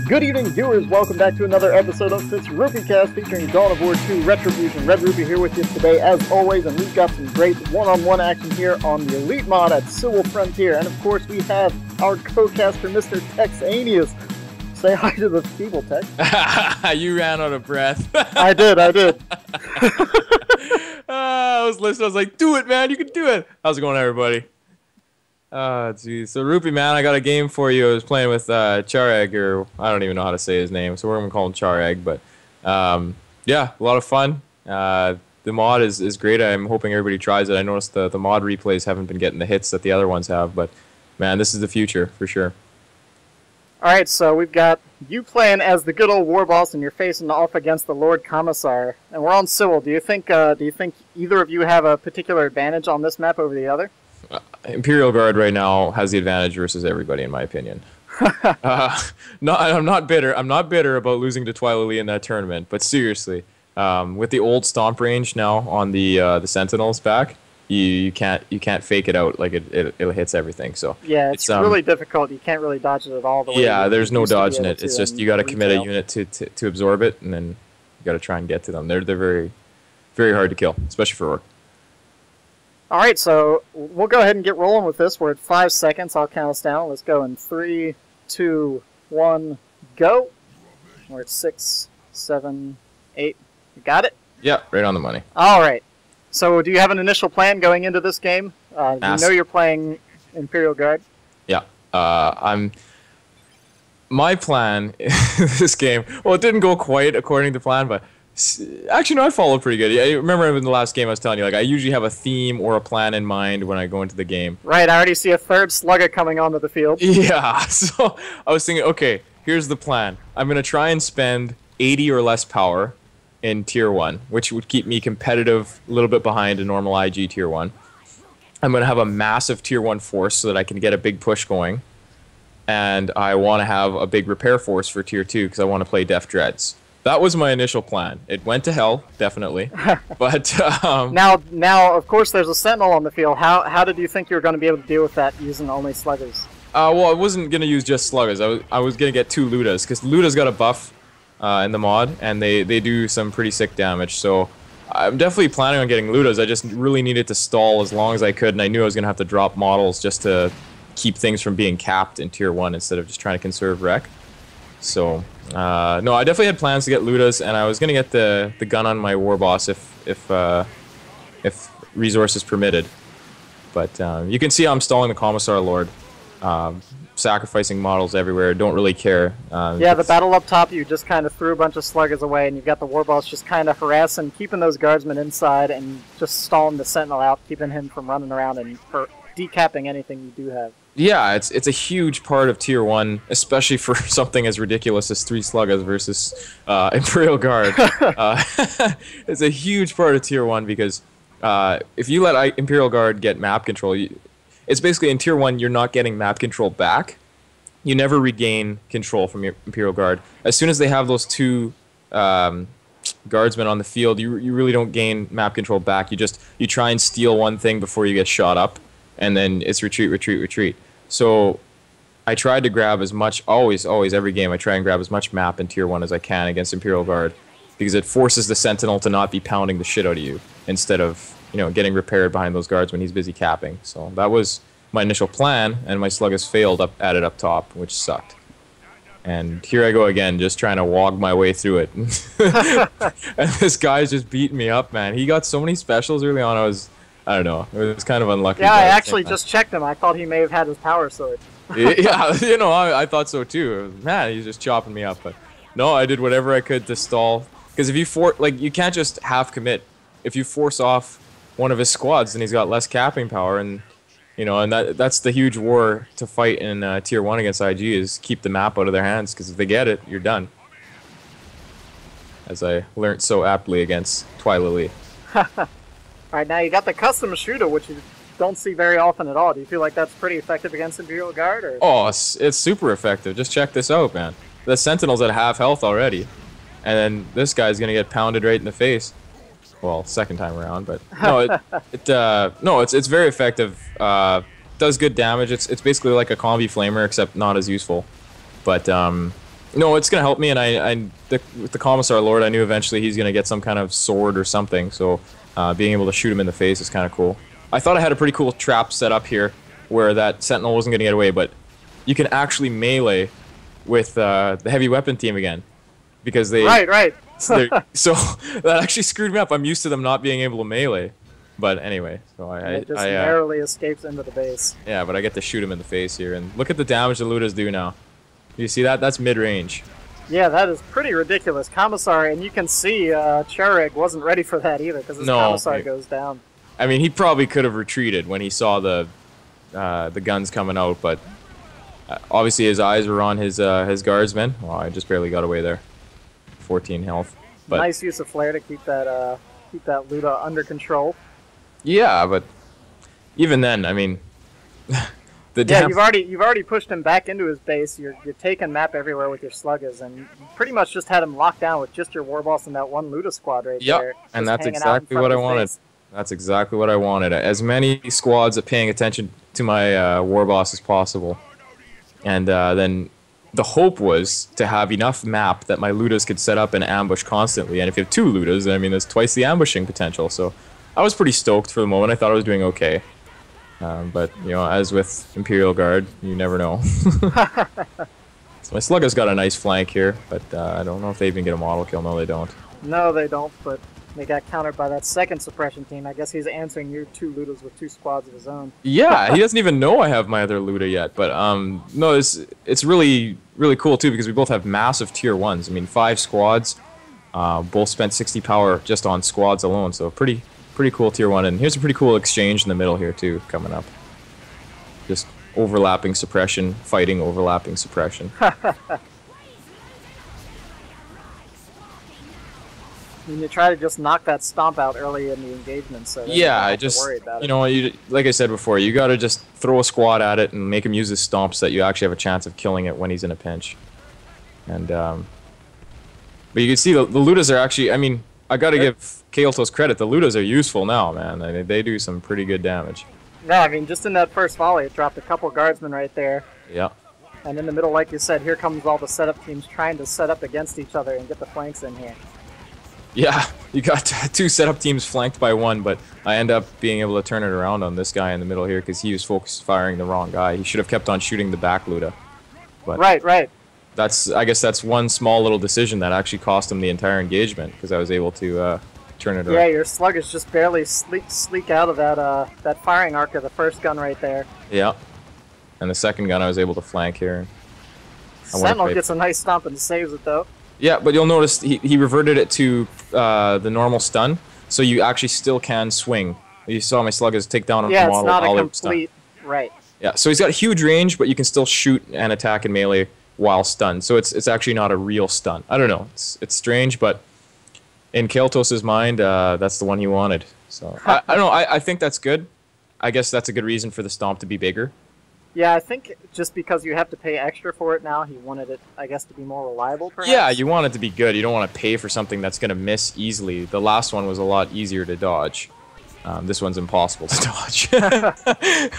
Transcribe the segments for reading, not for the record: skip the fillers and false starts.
Good evening, viewers. Welcome back to another episode of FitzRupee Cast featuring Dawn of War 2 Retribution. Red-Rupee here with you today, as always, and we've got some great one-on-one action here on the Elite mod at Civil Frontier. And of course, we have our co-caster, Mr. Texanous. Say hi to the people, Tex. You ran out of breath. I did. I was listening. I was like, "Do it, man! You can do it." How's it going, everybody? Geez. So Rupee, man, I got a game for you. I was playing with Charerg, or I don't even know how to say his name, so we're gonna call him Charerg. But yeah, a lot of fun. The mod is great. I'm hoping everybody tries it. I noticed the mod replays haven't been getting the hits that the other ones have, but man, this is the future for sure. Alright, so we've got you playing as the good old war boss, and you're facing off against the Lord Commissar. And we're on Civil. Do you think either of you have a particular advantage on this map over the other? Imperial Guard right now has the advantage versus everybody, in my opinion. I'm not bitter. I'm not bitter about losing to Twilight in that tournament, but seriously, with the old stomp range now on the Sentinels back, you can't fake it out. Like it hits everything. So yeah, it's really difficult. You can't really dodge it at all. Yeah, there's no dodging it. It's just you got to commit a unit to absorb it, and then you got to try and get to them. They're very, very hard to kill, especially for Ork. All right, so we'll go ahead and get rolling with this. We're at 5 seconds. I'll count us down. Let's go in 3, 2, 1, go. We're at 6, 7, 8. You got it? Yeah, right on the money. All right. So do you have an initial plan going into this game? You know you're playing Imperial Guard? Yeah. My plan in this game, well, it didn't go quite according to plan, but actually, no, I followed pretty good. I remember in the last game I was telling you, like, I usually have a theme or a plan in mind when I go into the game. Right, I already see a third Sluggas coming onto the field. Yeah, so I was thinking, okay, here's the plan. I'm going to try and spend 80 or less power in Tier 1, which would keep me competitive, a little bit behind a normal IG Tier 1. I'm going to have a massive Tier 1 force so that I can get a big push going. And I want to have a big repair force for Tier 2 because I want to play Def Dreads. That was my initial plan. It went to hell, definitely. But now, of course, there's a Sentinel on the field. How did you think you were going to be able to deal with that using only Sluggas? Well, I wasn't going to use just Sluggas. I was going to get 2 lootas, because lootas got a buff in the mod, and they do some pretty sick damage. So I'm definitely planning on getting lootas. I just really needed to stall as long as I could, and I knew I was going to have to drop models just to keep things from being capped in Tier 1 instead of just trying to conserve rec. So no, I definitely had plans to get lootas, and I was gonna get the gun on my war boss if resources permitted. But you can see I'm stalling the Commissar Lord, sacrificing models everywhere. Don't really care. Yeah, the battle up top, you just kind of threw a bunch of Sluggas away, and you've got the war boss just kind of harassing, keeping those guardsmen inside, and just stalling the Sentinel out, keeping him from running around and decapping anything you do have. Yeah, it's a huge part of Tier 1, especially for something as ridiculous as 3 Sluggas versus Imperial Guard. It's a huge part of Tier 1 because if you let Imperial Guard get map control, it's basically in Tier 1 you're not getting map control back. You never regain control from your Imperial Guard. As soon as they have those 2 guardsmen on the field, you really don't gain map control back. You try and steal one thing before you get shot up, and then it's retreat, retreat, retreat. So I tried to grab as much, always, every game, I try and grab as much map in Tier 1 as I can against Imperial Guard, because it forces the Sentinel to not be pounding the shit out of you, instead of, getting repaired behind those guards when he's busy capping. So that was my initial plan, and my Sluggas failed at it up top, which sucked. And here I go again, just trying to wog my way through it. And this guy's just beating me up, man. He got so many specials early on, I don't know. It was kind of unlucky. Yeah, I actually just checked him. I thought he may have had his power sword. Yeah, I thought so too. Man, he's just chopping me up. But no, I did whatever I could to stall. Because if you can't just half commit. If you force off one of his squads, then he's got less capping power, and and that's the huge war to fight in Tier 1 against IG, is keep the map out of their hands. Because if they get it, you're done. As I learned so aptly against Twilight. Alright, now you got the custom shooter, which you don't see very often at all. Do you feel like that's pretty effective against Imperial Guard? Or? Oh, it's super effective. Just check this out, man. The Sentinel's at half health already, and then this guy's gonna get pounded right in the face. Well, second time around, but no, it's very effective. Does good damage. It's basically like a combi flamer, except not as useful. But No, it's gonna help me, and with the Commissar Lord, I knew eventually he's gonna get some kind of sword or something. So being able to shoot him in the face is kind of cool. I thought I had a pretty cool trap set up here, where that Sentinel wasn't gonna get away, but you can actually melee with the heavy weapon team again, because they right. so that actually screwed me up. I'm used to them not being able to melee, but anyway, so it just narrowly escapes into the base. Yeah, but I get to shoot him in the face here, and look at the damage the lootas do now. You see that? That's mid-range. Yeah, that is pretty ridiculous. Commissar, and you can see Charerg wasn't ready for that either, because his Commissar goes down. I mean, he probably could have retreated when he saw the guns coming out, but obviously his eyes were on his guardsmen. Well, I just barely got away there. 14 health. But nice use of flare to keep that Luda under control. Yeah, but even then, I mean, you've already pushed him back into his base. You're taking map everywhere with your Sluggas, and you pretty much just had him locked down with just your war boss and that one Luda squad right there. And that's exactly what I wanted. That's exactly what I wanted. As many squads paying attention to my war boss as possible, and then the hope was to have enough map that my lootas could set up and ambush constantly. And if you have 2 lootas, I mean, there's twice the ambushing potential. So I was pretty stoked for the moment. I thought I was doing okay. But, you know, as with Imperial Guard, you never know. So my Sluggas got a nice flank here, but I don't know if they even get a model kill. No, they don't. No, they don't, but they got countered by that second suppression team. I guess he's answering your 2 lootas with 2 squads of his own. Yeah, he doesn't even know I have my other luta yet. But no, it's really cool too, because we both have massive tier 1s. I mean, 5 squads, both spent 60 power just on squads alone. So pretty cool tier 1. And here's a pretty cool exchange in the middle here too, coming up. Just overlapping suppression, fighting overlapping suppression. And you try to just knock that stomp out early in the engagement, so yeah, I just worry about you know, like I said before, you got to just throw a squad at it and make him use his stomp so that you actually have a chance of killing it when he's in a pinch. And but you can see the lootas are actually, I mean, I got to give Kael'tos credit. The lootas are useful now, man. I mean, they do some pretty good damage. Yeah, I mean, just in that first volley, it dropped a couple guardsmen right there. Yeah. And in the middle, like you said, here comes all the setup teams trying to set up against each other and get the flanks in here. Yeah, you got 2 setup teams flanked by 1, but I end up being able to turn it around on this guy in the middle here because he was focused firing the wrong guy. He should have kept on shooting the back luta. But right. I guess that's one small little decision that actually cost him the entire engagement, because I was able to turn it around. Yeah, your Sluggas just barely sleek out of that firing arc of the first gun right there. Yeah, and the second gun I was able to flank here. Sentinel gets a nice stomp and saves it though. Yeah, but you'll notice he reverted it to the normal stun, so you actually still can swing. You saw my Sluggas take down a model. Yeah, it's not a complete... Right. Yeah, so he's got huge range, but you can still shoot and attack in melee while stunned. So it's actually not a real stun. I don't know. It's strange, but in Kael'tos' mind, that's the one he wanted. So I don't know. I think that's good. I guess that's a good reason for the stomp to be bigger. Yeah, I think just because you have to pay extra for it now, he wanted it, I guess, to be more reliable, perhaps? Yeah, you want it to be good. You don't want to pay for something that's going to miss easily. The last one was a lot easier to dodge. This one's impossible to dodge.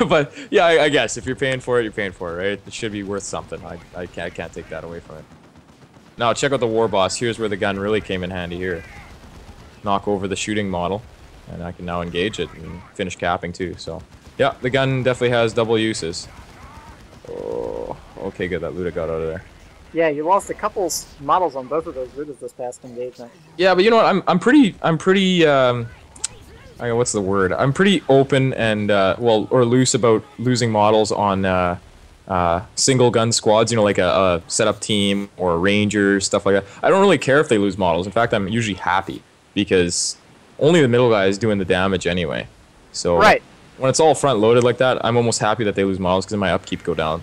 But, yeah, I guess if you're paying for it, you're paying for it, right? It should be worth something. I can't take that away from it. Now, check out the War Boss. Here's where the gun really came in handy here. Knock over the shooting model, and I can now engage it and finish capping, too. So, yeah, the gun definitely has double uses. Oh, okay, good. That luta got out of there. Yeah, you lost a couple models on both of those lutas this past engagement. Yeah, but you know what? I'm pretty. What's the word? I'm pretty open and or loose about losing models on single gun squads. You know, like a setup team or rangers, stuff like that. I don't really care if they lose models. In fact, I'm usually happy because only the middle guy is doing the damage anyway. So right. When it's all front loaded like that, I'm almost happy that they lose models because my upkeep go down.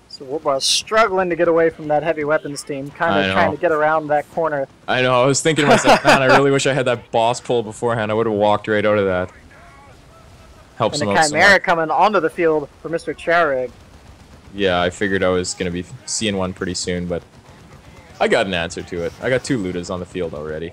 So Warboss struggling to get away from that heavy weapons team, kind of trying to get around that corner. I know, I was thinking to myself, man, I really wish I had that boss pull beforehand. I would have walked right out of that. Helps him out so much. And the Chimera coming onto the field for Mr. Charerg. Yeah, I figured I was going to be seeing one pretty soon, but I got an answer to it. I got 2 lootas on the field already.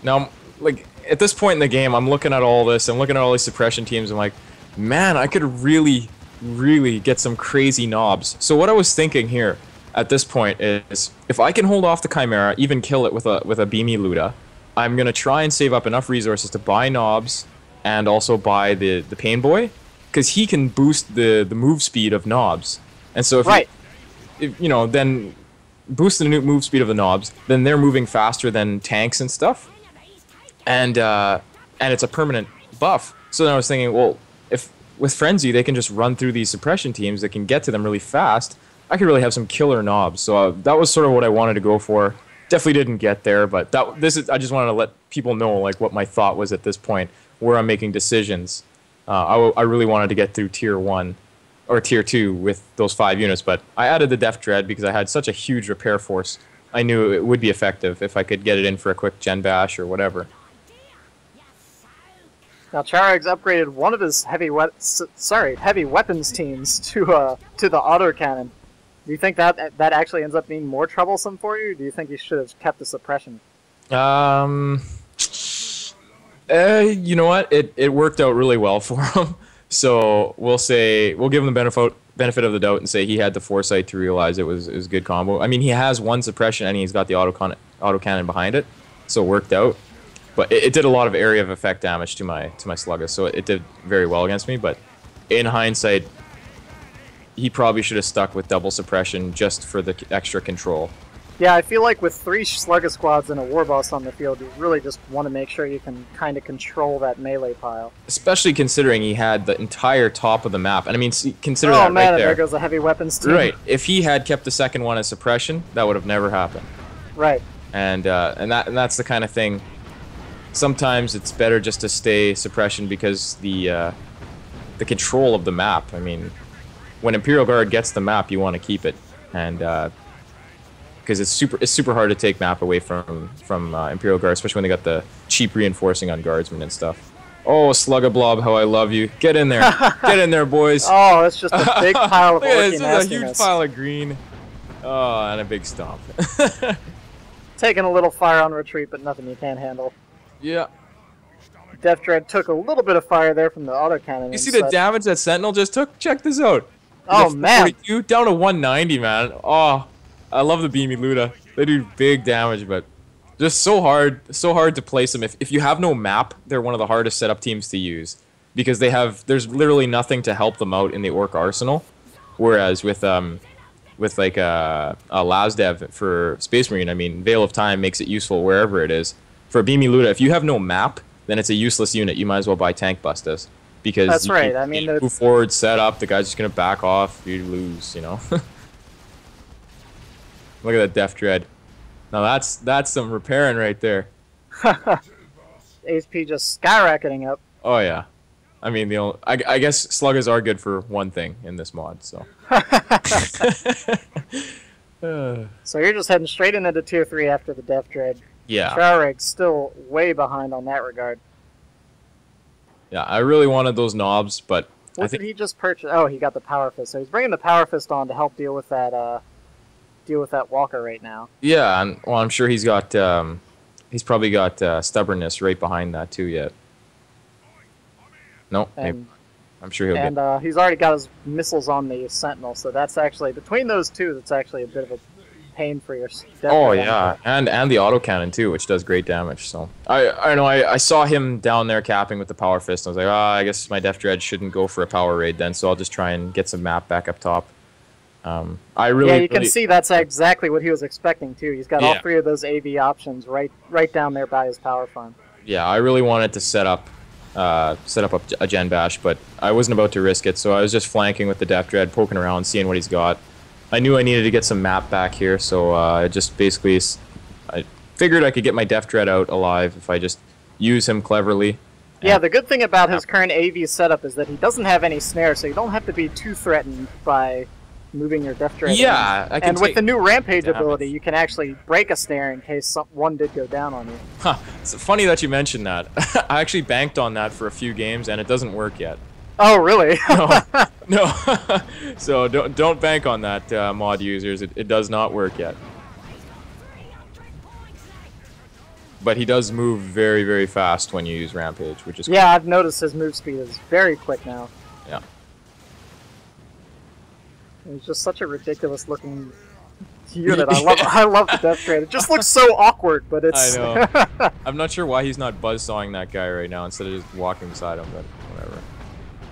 Now, like, at this point in the game, I'm looking at all this, I'm looking at all these suppression teams, I'm like, man, I could really, really get some crazy Nobz. So what I was thinking here at this point is, if I can hold off the Chimera, even kill it with a beamy Luta, I'm gonna try and save up enough resources to buy Nobz and also buy the Pain Boy, because he can boost the move speed of Nobz. And so if you know, then boost the new move speed of the Nobz, then they're moving faster than tanks and stuff, and it's a permanent buff. So then I was thinking, well, if with Frenzy they can just run through these suppression teams that can get to them really fast, I could really have some killer Nobz. So that was sort of what I wanted to go for. Definitely didn't get there, but I just wanted to let people know like what my thought was at this point, where I'm making decisions. I really wanted to get through tier 1 or tier 2 with those 5 units, but I added the Def Dread because I had such a huge repair force. I knew it would be effective if I could get it in for a quick gen bash or whatever. Now Charerg's upgraded one of his heavy weapons teams to the autocannon. Do you think that actually ends up being more troublesome for you? Or do you think you should have kept the suppression? You know what? It worked out really well for him. So we'll give him the benefit of the doubt and say he had the foresight to realize it was a good combo. I mean, he has one suppression and he's got the autocannon behind it, so it worked out. But it did a lot of area of effect damage to my Sluggas, so it did very well against me. But in hindsight, he probably should have stuck with double suppression just for the extra control. Yeah, I feel like with 3 Sluggas squads and a war boss on the field, you really just want to make sure you can kind of control that melee pile. Especially considering he had the entire top of the map. And I mean, consider that right there. Oh man, there goes the heavy weapons team. Right. If he had kept the second one as suppression, that would have never happened. Right. And that's the kind of thing. Sometimes it's better just to stay suppression because the control of the map. I mean, when Imperial Guard gets the map, you want to keep it, and because it's super hard to take map away from Imperial Guard, especially when they got the cheap reinforcing on guardsmen and stuff. Oh, Slugga Blob, how I love you! Get in there, get in there, boys! Oh, it's just a big pile of It's nastiness. a huge pile of green. Oh, and a big stomp. Taking a little fire on retreat, but nothing you can't handle. Yeah. Def Dread took a little bit of fire there from the autocannon. You see the damage that Sentinel just took? Check this out. Oh man! Down to 190, man. Oh, I love the beamy Luta. They do big damage, but just so hard to place them. If you have no map, they're one of the hardest setup teams to use because there's literally nothing to help them out in the Ork arsenal. Whereas with like a Lasdev for Space Marine, I mean, Veil of Time makes it useful wherever it is. For a beamy Luta, if you have no map, then it's a useless unit. You might as well buy Tank Bustas. Because that's right. I mean, move forward, set up. The guy's just gonna back off. You lose, you know. Look at that Def Dread. Now that's some repairing right there. HP just skyrocketing up. Oh yeah, I mean I guess Sluggas are good for one thing in this mod. So. So you're just heading straight into tier 3 after the Def Dread. Yeah. Charerg's still way behind on that regard. Yeah, I really wanted those Nobz, but what did he just purchase? Oh, he got the Power Fist. So he's bringing the Power Fist on to help deal with that Walker right now. Yeah, and well, I'm sure he's probably got Stubbornness right behind that too yet. No, maybe. I'm sure he'll get. And he's already got his missiles on the Sentinel, so that's actually between those two. That's actually a bit of a pain for your. Oh yeah, and the autocannon too, which does great damage. So I know I saw him down there capping with the Power Fist. And I was like, I guess my Def Dread shouldn't go for a power raid then. So I'll just try and get some map back up top. You can see that's exactly what he was expecting too. He's got all 3 of those AV options right down there by his power farm. Yeah, I really wanted to set up a gen bash, but I wasn't about to risk it. So I was just flanking with the Def Dread, poking around, seeing what he's got. I knew I needed to get some map back here, so I just basically I figured I could get my Def Dread out alive if I just use him cleverly. Yeah, the good thing about his current AV setup is that he doesn't have any snare, so you don't have to be too threatened by moving your Def Dread. Yeah, I can and with the new Rampage ability, you can actually break a snare in case one did go down on you. Huh. It's funny that you mentioned that. I actually banked on that for a few games, and it doesn't work yet. Oh, really? No. So don't bank on that, mod users. It does not work yet. But he does move very, very fast when you use Rampage, which is cool. Yeah, I've noticed his move speed is very quick now. It's just such a ridiculous looking unit. I love the death trade. It just looks so awkward, but it's... I know. I'm not sure why he's not buzzsawing that guy right now instead of just walking beside him, but whatever.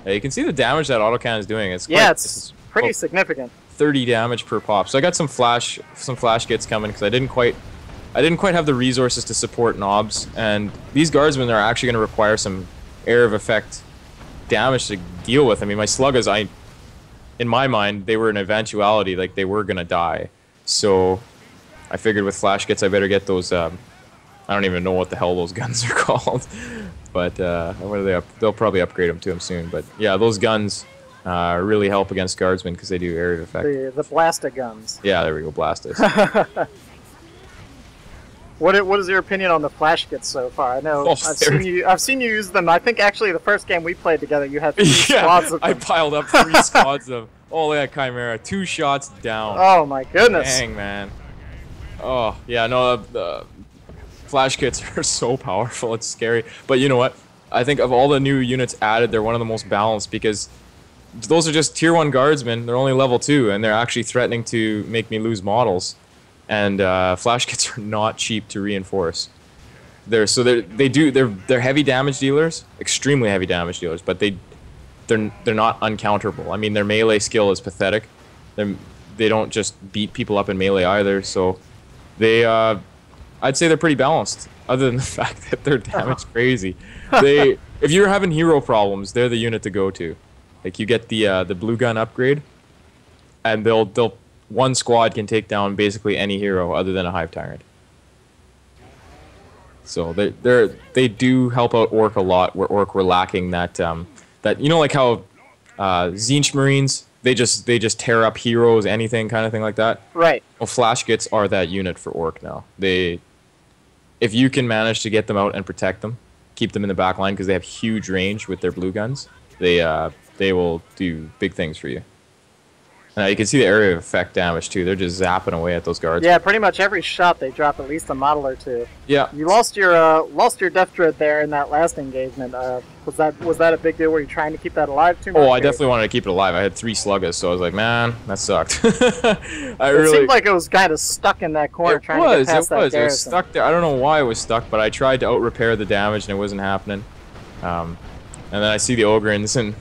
Yeah, you can see the damage that autocannon is doing. It's it's pretty significant. 30 damage per pop. So I got some flash gits coming because I didn't quite have the resources to support Nobz, and these guardsmen are actually going to require some area of effect damage to deal with. I mean, my Sluggas, in my mind, they were an eventuality, like they were going to die. So I figured with flash gits, I better get those. I don't even know what the hell those guns are called, but what are they? They'll probably upgrade them to them soon. But yeah, those guns really help against guardsmen because they do area of effect. The Blasta guns. Yeah, there we go, Blastas. What is your opinion on the flash gits so far? I know I've seen you use them. I think actually the first game we played together, you had 3 squads of them. I piled up 3 squads of them. Oh, yeah, Chimera, 2 shots down. Oh my goodness! Dang, man. Oh yeah, no, the flash kits are so powerful. It's scary. But you know what? I think of all the new units added, they're one of the most balanced because those are just tier 1 guardsmen. They're only level 2, and they're actually threatening to make me lose models. And flash kits are not cheap to reinforce. They're heavy damage dealers, extremely heavy damage dealers, but they're not uncounterable. I mean, their melee skill is pathetic. They don't just beat people up in melee either. So I'd say they're pretty balanced. Other than the fact that they're damage crazy. If you're having hero problems, they're the unit to go to. Like you get the blue gun upgrade, and they'll one squad can take down basically any hero other than a Hive Tyrant. So they do help out Ork a lot, where Ork were lacking that you know, like how Tzeentch Marines, they just tear up heroes, anything kind of thing like that. Right. Well, flash gits are that unit for Ork now. If you can manage to get them out and protect them, keep them in the back line because they have huge range with their blue guns, they will do big things for you. You can see the area of effect damage too. They're just zapping away at those guards. Yeah, pretty much every shot they drop at least a model or 2. Yeah. You lost your death dread there in that last engagement. Was that a big deal? Were you trying to keep that alive too much? Oh, I definitely wanted to keep it alive. I had 3 Sluggas, so I was like, man, that sucked. It seemed like it was kind of stuck in that corner trying to get past that garrison. It was stuck there. I don't know why it was stuck, but I tried to out-repair the damage and it wasn't happening. And then I see the Ogrins, and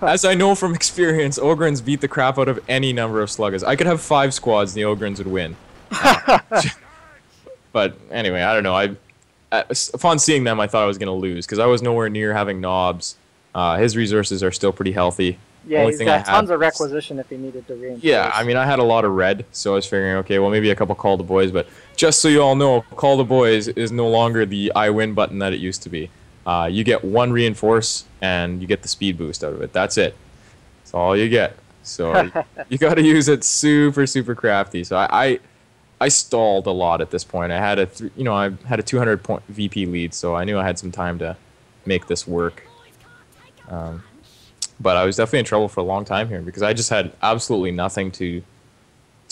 as I know from experience, Ogrins beat the crap out of any number of Sluggas. I could have 5 squads and the Ogrins would win. But anyway, I don't know. Upon seeing them, I thought I was going to lose because I was nowhere near having Nobz. His resources are still pretty healthy. Yeah, he's got tons of requisition if he needed to reinforce. Yeah, I mean, I had a lot of red, so I was figuring, okay, well, maybe a couple Call the Boys, but just so you all know, Call the Boys is no longer the I win button that it used to be. You get 1 reinforce, and you get the speed boost out of it. That's it. That's all you get. So you got to use it super, super crafty. So I stalled a lot at this point. I had a 200 point VP lead, so I knew I had some time to make this work. But I was definitely in trouble for a long time here because I just had absolutely nothing to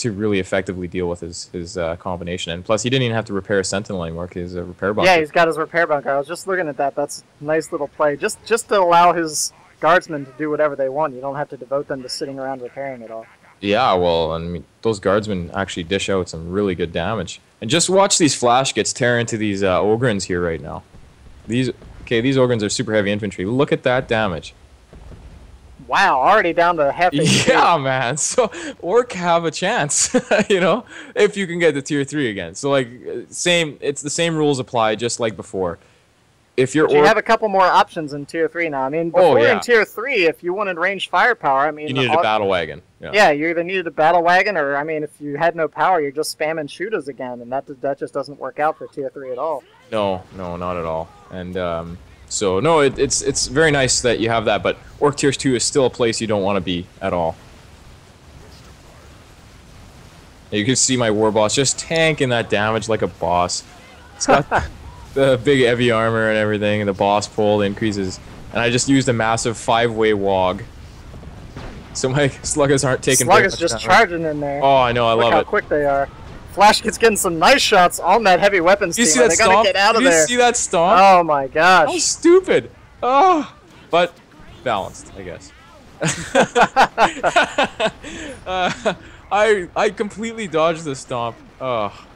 really effectively deal with his combination. And plus, he didn't even have to repair a Sentinel anymore because he's a repair bunker. Yeah, he's got his repair bunker. I was just looking at that. That's a nice little play. Just to allow his guardsmen to do whatever they want. You don't have to devote them to sitting around repairing it all. Yeah, well, I mean, those guardsmen actually dish out some really good damage. And just watch these flash gits tear into these Ogrins here right now. These Ogrins are super heavy infantry. Look at that damage. Wow, already down to half HP. Yeah, man. So Ork have a chance, you know, if you can get to tier 3 again. So like it's the same rules apply just like before. If you're you have a couple more options in tier 3 now. I mean, before in tier 3, if you wanted ranged firepower, I mean, you needed a battle wagon. Yeah, you either needed a battle wagon, or I mean, if you had no power, you're just spamming shooters again, and that just doesn't work out for tier 3 at all. No, not at all. And so no, it's very nice that you have that, but Ork tier 2 is still a place you don't want to be at all. You can see my war boss just tanking that damage like a boss. It's got the big heavy armor and everything, and the boss pull increases. And I just used a massive 5-way wog. So my Sluggas aren't taking Sluggas just charging in there. Oh, I know, I love it. Look how quick they are. Flash gets getting some nice shots on that heavy weapons team. They gotta get out of there. Did you see that stomp? Oh my gosh. How stupid. Oh, but balanced, I guess. I completely dodged the stomp. Oh.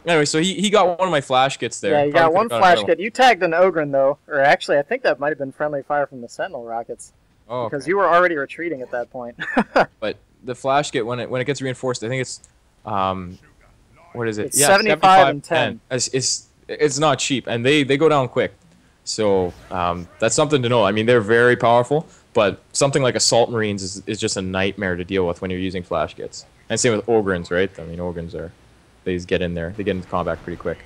Anyway, so he got one of my flash Gits there. Yeah, you got one flash Git. You tagged an Ogren, though. Or actually, I think that might have been friendly fire from the Sentinel rockets. Oh, because you were already retreating at that point. But the flash Git, when it gets reinforced, I think it's... what is it? It's 75 and 10. It's not cheap, and they go down quick. So that's something to know. I mean, they're very powerful, but something like Assault Marines is just a nightmare to deal with when you're using flash Gits. And same with Ogrins, right? I mean, Ogrins they just get in there. They get into combat pretty quick.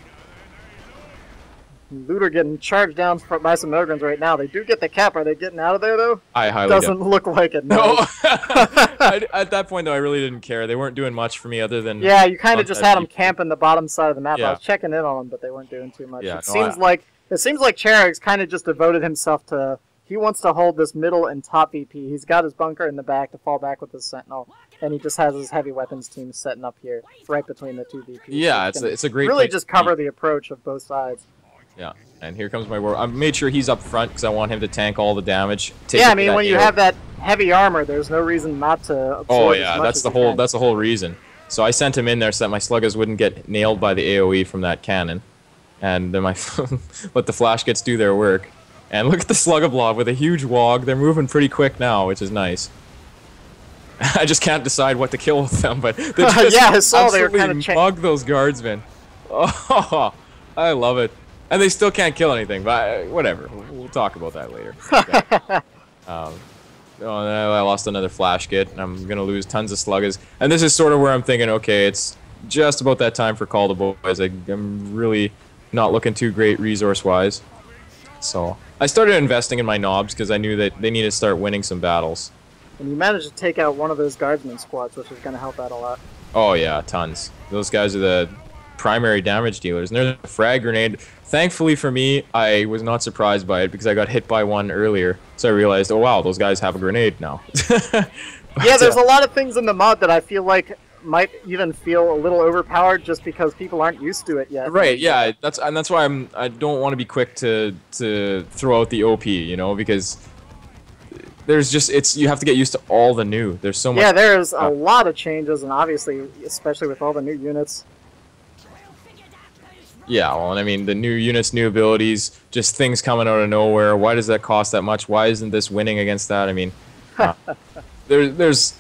Looter getting charged down by some Ogrins right now. They do get the cap. Are they getting out of there, though? I highly Doesn't look like it. No. At that point, though, I really didn't care. They weren't doing much for me other than... Yeah, you kind of just had them camping the bottom side of the map. Yeah. I was checking in on them, but they weren't doing too much. Yeah, it seems like Charerg's kind of just devoted himself to... He wants to hold this middle and top VP. He's got his bunker in the back to fall back with his Sentinel, and he just has his heavy weapons team setting up here, right between the two VPs. Yeah, so it's a great... Really just cover the approach of both sides. Yeah, and here comes my war. I made sure he's up front because I want him to tank all the damage. Yeah, I mean, when you have that heavy armor, there's no reason not to absorb. Oh yeah, that's the whole reason. So I sent him in there so that my Sluggas wouldn't get nailed by the AOE from that cannon, and then let the flash Gits do their work. And look at the Slugga blob with a huge wog. They're moving pretty quick now, which is nice. I just can't decide what to kill with them, but they just yeah, I saw they were kind of mug those guardsmen. Oh, I love it. And they still can't kill anything, but whatever. We'll talk about that later. I lost another flash Git, and I'm going to lose tons of Sluggas. And this is sort of where I'm thinking, okay, it's just about that time for Call the Boys. I'm really not looking too great resource-wise. So I started investing in my Nobz because I knew that they needed to start winning some battles. And you managed to take out one of those guardsman squads, which is going to help out a lot. Oh yeah, tons. Those guys are the primary damage dealers. And there's a frag grenade. Thankfully for me, I was not surprised by it because I got hit by one earlier. So I realized, oh wow, those guys have a grenade now. Yeah, there's a lot of things in the mod that I feel like might even feel a little overpowered just because people aren't used to it yet. Right, yeah, that's why I don't want to be quick to throw out the OP, you know, because there's just you have to get used to all the new. There's so much. Yeah, there's a lot of changes, and obviously, especially with all the new units. Yeah, well, and I mean, the new units, new abilities, just things coming out of nowhere. Why does that cost that much? Why isn't this winning against that? I mean, there's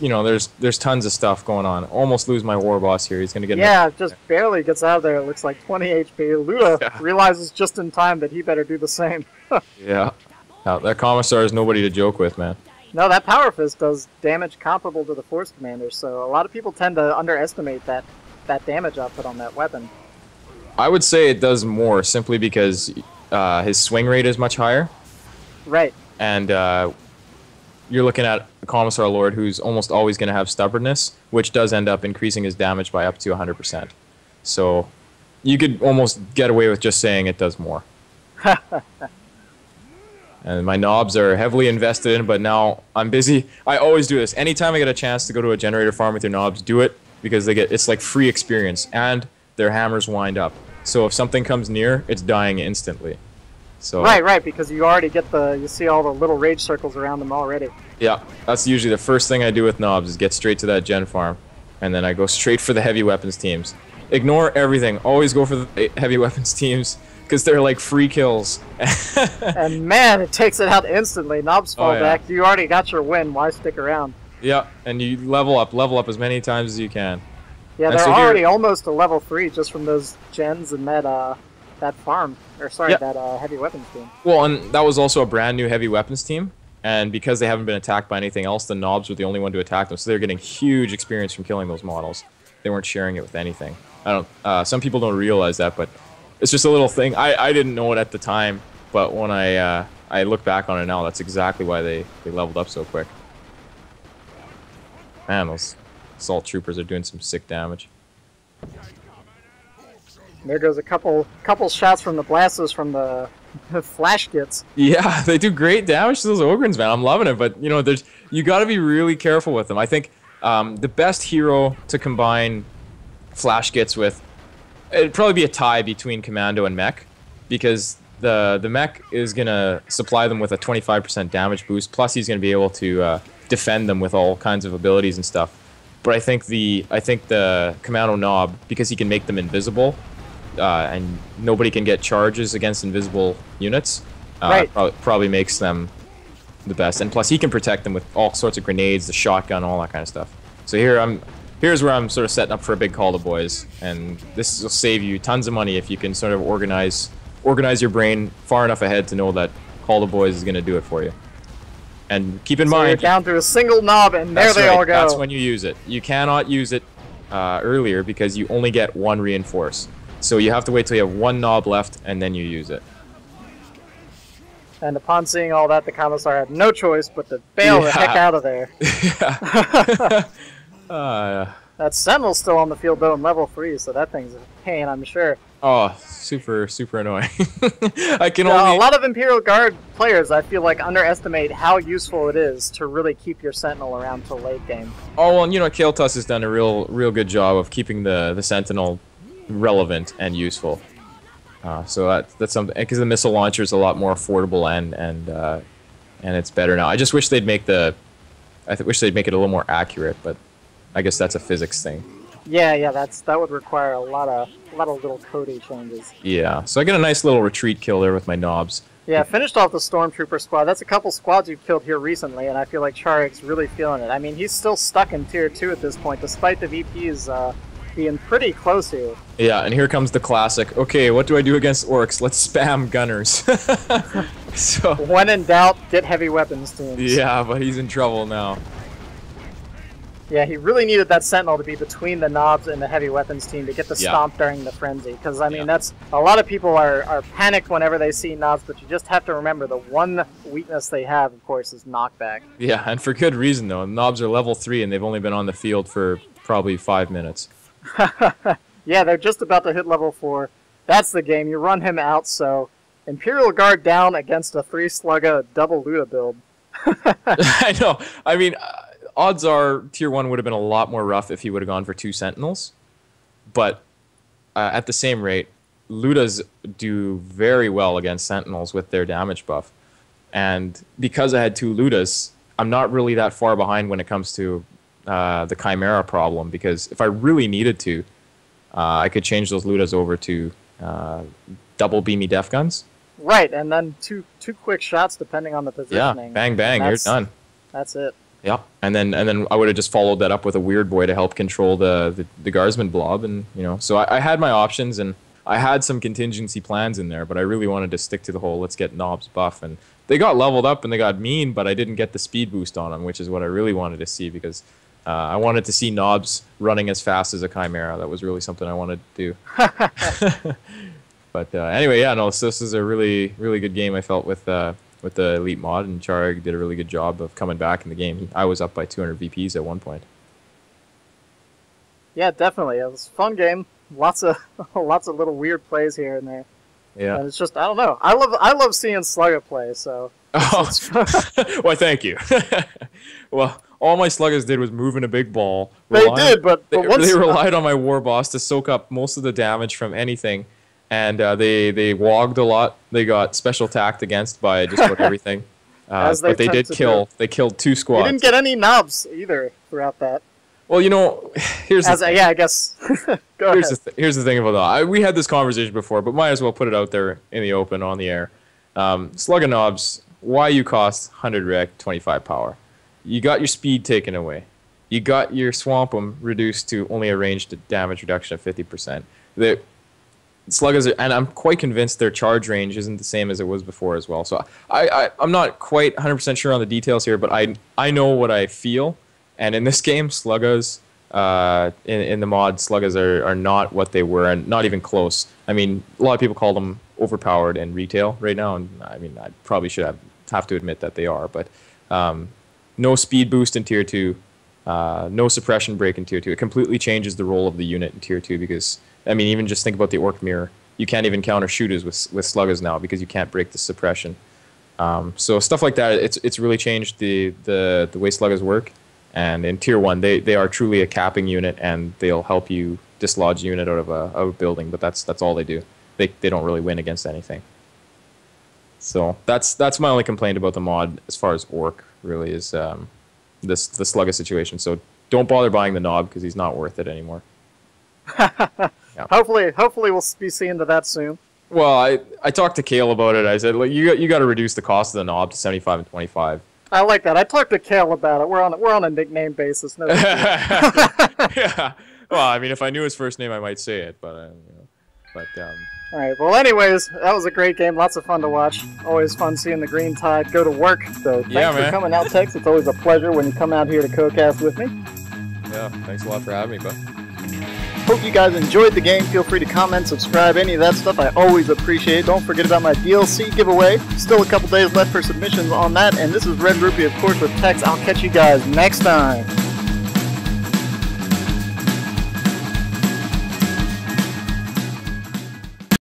tons of stuff going on. Almost lose my war boss here. He's gonna get... Yeah, just barely gets out of there. It looks like 20 HP. Luda realizes just in time that he better do the same. Yeah. That Commissar is nobody to joke with, man. No, that Power Fist does damage comparable to the Force Commander, so a lot of people tend to underestimate that damage output on that weapon. I would say it does more, simply because his swing rate is much higher. Right. And you're looking at a Commissar Lord who's almost always going to have stubbornness, which does end up increasing his damage by up to 100%. So you could almost get away with just saying it does more. And my Nobz are heavily invested in, but now I'm busy. I always do this. Anytime I get a chance to go to a generator farm with your Nobz, do it, because it's like free experience, and their hammers wind up. So if something comes near, it's dying instantly. So right, because you already get you see all the little rage circles around them already. Yeah, that's usually the first thing I do with Nobz, is get straight to that gen farm, and then I go straight for the heavy weapons teams. Ignore everything. Always go for the heavy weapons teams, because they're like free kills. And man, it takes it out instantly. Nobz fall back. You already got your win. Why stick around? Yeah, and you level up as many times as you can. Yeah, they're already almost to level 3 just from those gens and that farm. Or sorry, that heavy weapons team. Well, and that was also a brand new heavy weapons team. And because they haven't been attacked by anything else, the Nobz were the only one to attack them. So they're getting huge experience from killing those models. They weren't sharing it with anything. Some people don't realize that, but it's just a little thing. I didn't know it at the time, but when I look back on it now, that's exactly why they leveled up so quick. Man, those assault troopers are doing some sick damage. There goes a couple shots from the blasters from the flash Gits. Yeah, they do great damage to those Ogrins, man. I'm loving it, but you got to be really careful with them. I think the best hero to combine flash Gits with, it'd probably be a tie between Commando and Mech, because the Mech is gonna supply them with a 25% damage boost. Plus, he's gonna be able to defend them with all kinds of abilities and stuff. But I think the Commando Nob, because he can make them invisible, and nobody can get charges against invisible units, probably makes them the best. And plus, he can protect them with all sorts of grenades, the shotgun, all that kind of stuff. So here's where I'm sort of setting up for a big call to boys, and this will save you tons of money if you can sort of organize your brain far enough ahead to know that call to boys is going to do it for you. And keep in mind, you're down to a single knob, and there they all go. That's when you use it. You cannot use it earlier because you only get one reinforce. So you have to wait till you have one knob left, and then you use it. And upon seeing all that, the Commissar had no choice but to bail the heck out of there. That Sentinel's still on the field, though, in level 3, so that thing's a pain, I'm sure. Oh, super annoying. A lot of Imperial Guard players, I feel like, underestimate how useful it is to really keep your Sentinel around till late game. Oh, well, you know, Kael'tus has done a real good job of keeping the Sentinel relevant and useful. So that's something, because the missile launcher is a lot more affordable and it's better now. I just wish they'd make wish they'd make it a little more accurate, but I guess that's a physics thing. Yeah, that would require a lot of little codey changes. Yeah, so I get a nice little retreat kill there with my Nobz. Yeah, finished off the Stormtrooper squad. That's a couple squads you've killed here recently, and I feel like Charerg's really feeling it. I mean, he's still stuck in Tier 2 at this point, despite the VPs being pretty close here. Yeah, and here comes the classic. Okay, what do I do against Orks? Let's spam gunners. So when in doubt, get heavy weapons teams. Yeah, but he's in trouble now. Yeah, he really needed that Sentinel to be between the Nobz and the heavy weapons team to get the stomp during the frenzy. Because, I mean, that's a lot of people are panicked whenever they see Nobz, but you just have to remember the one weakness they have, of course, is knockback. Yeah, and for good reason, though. Nobz are level 3, and they've only been on the field for probably 5 minutes. Yeah, they're just about to hit level 4. That's the game. You run him out, so Imperial Guard down against a 3-slugga double Luta build. I know. I mean, odds are Tier 1 would have been a lot more rough if he would have gone for 2 Sentinels. But at the same rate, Lutas do very well against Sentinels with their damage buff. And because I had 2 Lutas, I'm not really that far behind when it comes to the Chimera problem, because if I really needed to, I could change those Lutas over to double beamy def guns. Right, and then two quick shots depending on the positioning. Yeah, bang bang, you're done. That's it. Yeah, and then I would have just followed that up with a Weird Boy to help control the Guardsman blob, and so I had my options, and I had some contingency plans in there, but I really wanted to stick to the whole let's get Nobz buff, and they got leveled up and they got mean, but I didn't get the speed boost on them, which is what I really wanted to see, because I wanted to see Nobz running as fast as a Chimera. That was really something I wanted to do. But anyway, yeah, no, so this is a really good game, I felt, with the Elite mod, and Charerg did a really good job of coming back in the game. I was up by 200 VPs at one point. Yeah, definitely. It was a fun game. Lots of little weird plays here and there. Yeah. And it's just, I don't know. I love seeing Slugga play, so. Why, thank you. Well, all my Sluggas did was move in a big ball. They relied on my War Boss to soak up most of the damage from anything. And they wogged a lot. They got special tacked against by just about everything. But they did kill. They killed 2 squads. You didn't get any Nobz either throughout that. Well, here's the thing. Yeah, I guess. Go ahead. Here's the thing about that. We had this conversation before, but might as well put it out there in the open on the air. Slugga Nobz, why you cost 100 rec, 25 power? You got your speed taken away. You got your Swamp'em reduced to only a ranged damage reduction of 50%. The Sluggas, and I'm quite convinced their charge range isn't the same as it was before as well. So I'm not quite 100% sure on the details here, but I know what I feel. And in this game, Sluggas, in the mod, Sluggas are not what they were, and not even close. I mean, a lot of people call them overpowered in retail right now, and I mean, I probably should have to admit that they are. But no speed boost in Tier 2, no suppression break in Tier 2. It completely changes the role of the unit in Tier 2 because, I mean, even just think about the Orc Mirror. You can't even counter shooters with Sluggas now because you can't break the suppression. So stuff like that, it's really changed the way Sluggas work. And in Tier 1, they are truly a capping unit, and they'll help you dislodge a unit out of a building, but that's all they do. They don't really win against anything. So that's my only complaint about the mod as far as Orc, really, is the Sluggas situation. So don't bother buying the Nob because he's not worth it anymore. Yeah. Hopefully we'll be seeing to that soon. Well, I talked to Kale about it. I said, like, you got to reduce the cost of the Nob to 75 and 25. I like that. I talked to Kale about it. We're on a nickname basis. No. Yeah. Well, I mean, if I knew his first name, I might say it, but All right. Well, anyways, that was a great game. Lots of fun to watch. Always fun seeing the green tide go to work. So thanks for coming out, Tex. It's always a pleasure when you come out here to co-cast with me. Yeah. Thanks a lot for having me, bud. Hope you guys enjoyed the game. Feel free to comment, subscribe, any of that stuff. I always appreciate it. Don't forget about my DLC giveaway. Still a couple days left for submissions on that. And this is Red-Rupee, of course, with Tex. I'll catch you guys next time.